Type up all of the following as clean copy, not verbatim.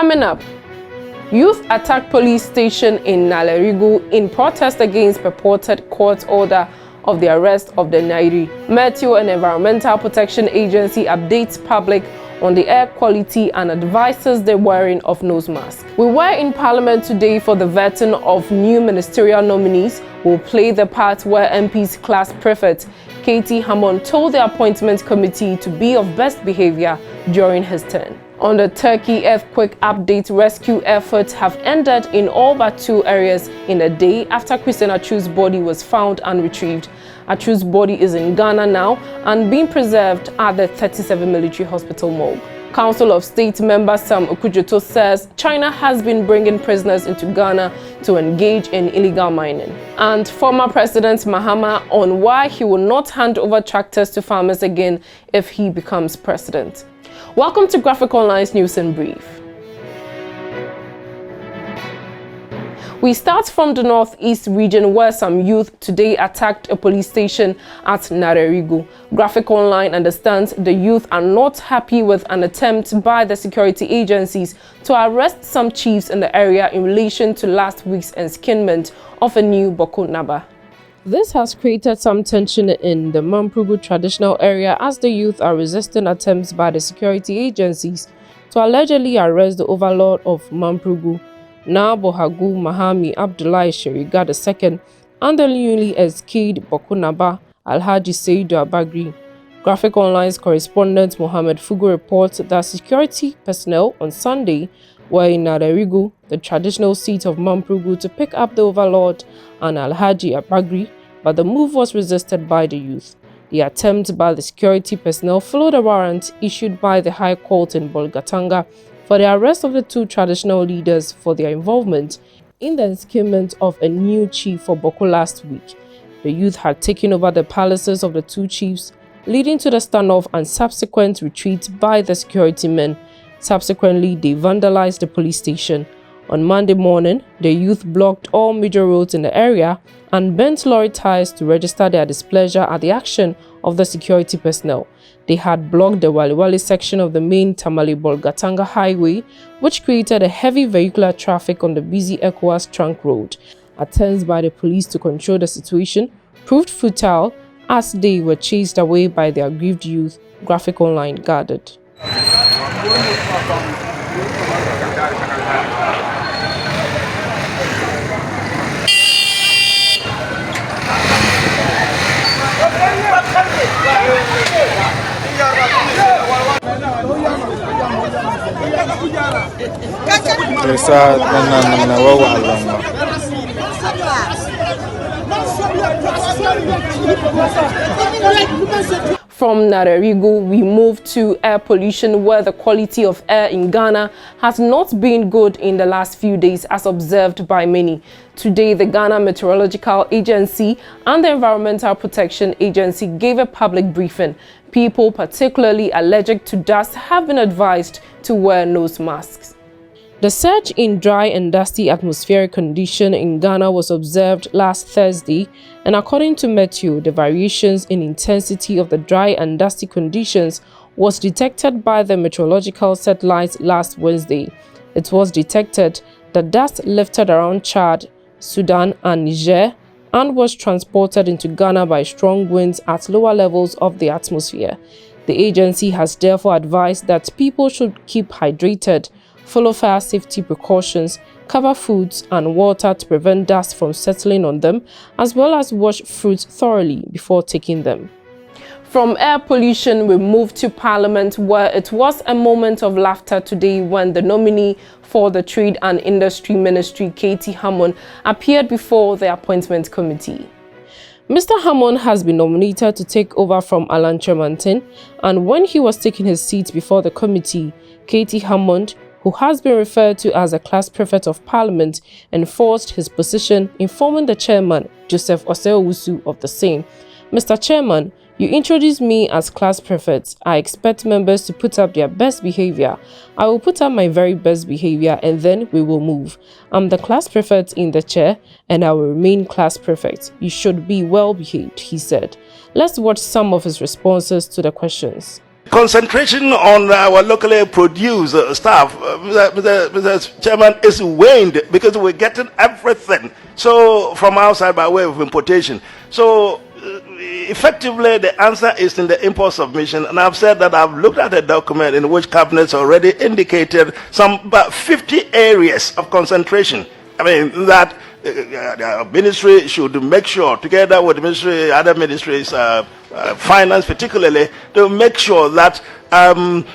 Coming up, youth attack police station in Nalerigu in protest against purported court order of the arrest of the Nayiri. Meteo and Environmental Protection Agency updates public on the air quality and advises the wearing of nose masks. We were in Parliament today for the vetting of new ministerial nominees who will play the part where MP's class prefect Hammond told the appointment committee to be of best behavior during his term. On the Turkey earthquake update, rescue efforts have ended in all but 2 areas in a day after Christian Atsu's body was found and retrieved. Atsu's body is in Ghana now and being preserved at the 37 Military Hospital morgue. Council of State member Sam Okudzeto says China has been bringing prisoners into Ghana to engage in illegal mining. And former President Mahama on why he will not hand over tractors to farmers again if he becomes president. Welcome to Graphic Online's News in Brief. We start from the northeast region where some youth today attacked a police station at Nalerigu. Graphic Online understands the youth are not happy with an attempt by the security agencies to arrest some chiefs in the area in relation to last week's enskinment of a new Boko Naba. This has created some tension in the Mamprugu traditional area as the youth are resisting attempts by the security agencies to allegedly arrest the overlord of Mamprugu, Bohagu Mahami Abdullahi Sheriga II, and the newly escaped Boko Naba Alhaji Seidu Abagri. Graphic Online's correspondent Mohammed Fugu reports that security personnel on Sunday were in Nalerigu, the traditional seat of Mamprugu, to pick up the overlord and Alhaji Abagri, but the move was resisted by the youth. The attempt by the security personnel followed a warrant issued by the High Court in Bolgatanga for the arrest of the 2 traditional leaders for their involvement in the enskinment of a new chief for Boko last week. The youth had taken over the palaces of the 2 chiefs, leading to the standoff and subsequent retreat by the security men. Subsequently, they vandalized the police station. On Monday morning, the youth blocked all major roads in the area and bent lorry tires to register their displeasure at the action of the security personnel. They had blocked the Waliwali section of the main Tamale-Bolgatanga highway, which created a heavy vehicular traffic on the busy ECOWAS trunk road. Attempts by the police to control the situation proved futile as they were chased away by the aggrieved youth, Graphic Online gathered. From Nalerigu, we move to air pollution, where the quality of air in Ghana has not been good in the last few days, as observed by many. Today, the Ghana Meteorological Agency and the Environmental Protection Agency gave a public briefing. People, particularly allergic to dust, have been advised to wear nose masks. The surge in dry and dusty atmospheric condition in Ghana was observed last Thursday, and according to Meteo, the variations in intensity of the dry and dusty conditions was detected by the meteorological satellites last Wednesday. It was detected that dust lifted around Chad, Sudan, and Niger and was transported into Ghana by strong winds at lower levels of the atmosphere. The agency has therefore advised that people should keep hydrated, follow fire safety precautions, cover foods and water to prevent dust from settling on them, as well as wash fruits thoroughly before taking them. From air pollution, we move to Parliament, where it was a moment of laughter today when the nominee for the Trade and Industry Ministry, Hammond, appeared before the appointment committee. Mr. Hammond has been nominated to take over from Alan Tremantin, and when he was taking his seat before the committee, Hammond, who has been referred to as a class prefect of Parliament, enforced his position, informing the chairman, Joseph Osei-Owusu, of the same. Mr. Chairman, you introduced me as class prefect. I expect members to put up their best behavior. I will put up my very best behavior and then we will move. I'm the class prefect in the chair and I will remain class prefect. You should be well behaved, he said. Let's watch some of his responses to the questions. Concentration on our locally produced stuff, Mr. Chairman, is waned because we're getting everything from outside by way of importation. So effectively, the answer is in the import submission, and I've said that I've looked at a document in which cabinets already indicated about 50 areas of concentration. I mean, that the ministry should make sure, together with the ministry, other ministries, finance particularly, to make sure that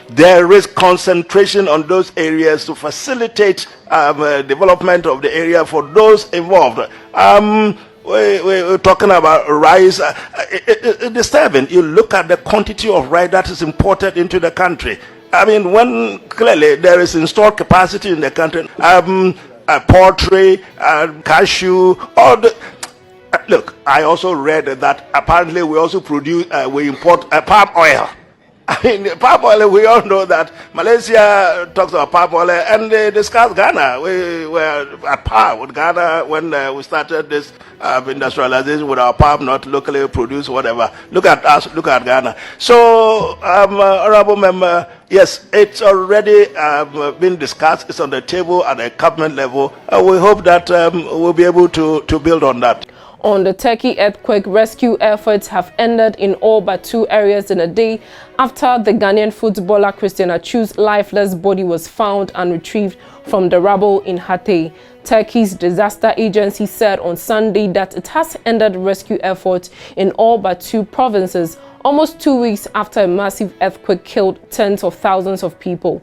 there is concentration on those areas to facilitate development of the area for those involved. We're talking about rice. It's disturbing. You look at the quantity of rice that is imported into the country. I mean, when clearly there is installed capacity in the country, poultry, cashew, all the. Look, I also read that apparently we also we import palm oil. I mean, palm oil, we all know that Malaysia talks about palm oil, and they discuss Ghana. We were at par with Ghana when we started this industrialization with our palm not locally produced, whatever. Look at us, look at Ghana. So, Honorable Member, yes, it's already been discussed. It's on the table at the government level. We hope that we'll be able to build on that. On the Turkey earthquake, rescue efforts have ended in all but 2 areas in a day after the Ghanaian footballer Christian Atsu's lifeless body was found and retrieved from the rubble in Hatay. Turkey's disaster agency said on Sunday that it has ended rescue efforts in all but 2 provinces, almost 2 weeks after a massive earthquake killed tens of thousands of people.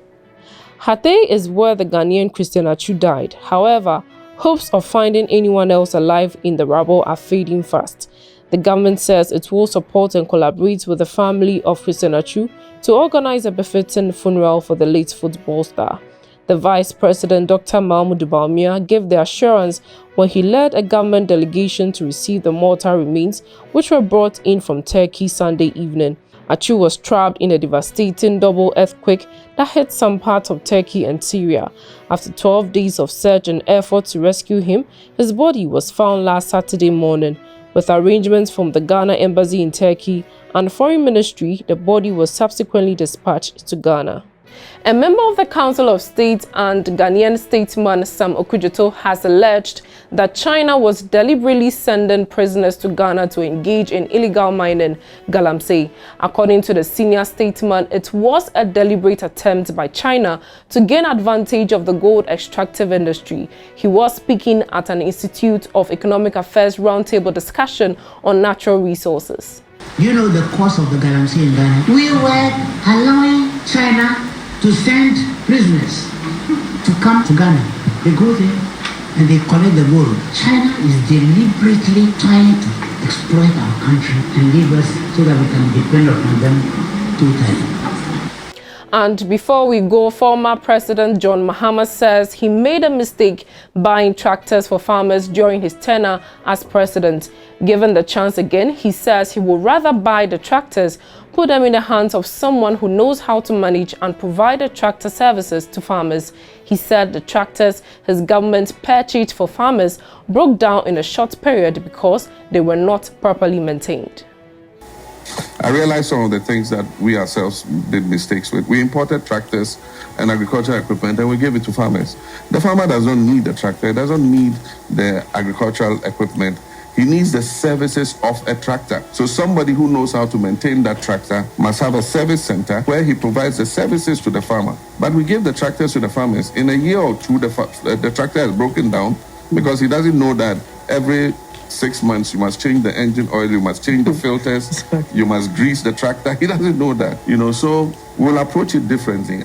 Hatay is where the Ghanaian Christian Atsu died. However, hopes of finding anyone else alive in the rubble are fading fast. The government says it will support and collaborate with the family of Christian Atsu to organize a befitting funeral for the late football star. The Vice President, Dr. Mahama, gave the assurance when he led a government delegation to receive the mortal remains, which were brought in from Turkey Sunday evening. Atsu was trapped in a devastating double earthquake that hit some parts of Turkey and Syria. After 12 days of search and effort to rescue him, his body was found last Saturday morning. With arrangements from the Ghana Embassy in Turkey and Foreign Ministry, the body was subsequently dispatched to Ghana. A member of the Council of State and Ghanaian statesman Sam Okudzeto has alleged that China was deliberately sending prisoners to Ghana to engage in illegal mining, galamsey. According to the senior statesman, it was a deliberate attempt by China to gain advantage of the gold extractive industry. He was speaking at an Institute of Economic Affairs roundtable discussion on natural resources. You know the cost of the galamsey in Ghana. We were allowing China to send prisoners to come to Ghana. They go there and they collect the gold. China is deliberately trying to exploit our country and leave us so that we can depend on them totally. And before we go, former President John Mahama says he made a mistake buying tractors for farmers during his tenure as president. Given the chance again, he says he would rather buy the tractors, put them in the hands of someone who knows how to manage and provide the tractor services to farmers. He said the tractors his government purchased for farmers broke down in a short period because they were not properly maintained. I realized some of the things that we ourselves did mistakes with. We imported tractors and agricultural equipment and we gave it to farmers. The farmer doesn't need the tractor, doesn't need the agricultural equipment. He needs the services of a tractor. So somebody who knows how to maintain that tractor must have a service center where he provides the services to the farmer. But we give the tractors to the farmers. In a year or two, the tractor has broken down because he doesn't know that every 6 months you must change the engine oil, you must change the filters, you must grease the tractor. He doesn't know that, so we'll approach it differently.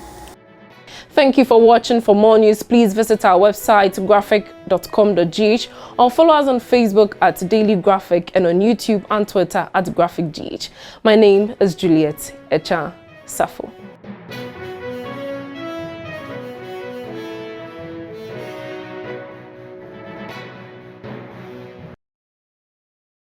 Thank you for watching. For more news, please visit our website graphic.com.gh or follow us on Facebook at Daily Graphic and on YouTube and Twitter at GraphicGH. My name is Juliet Echa Safo.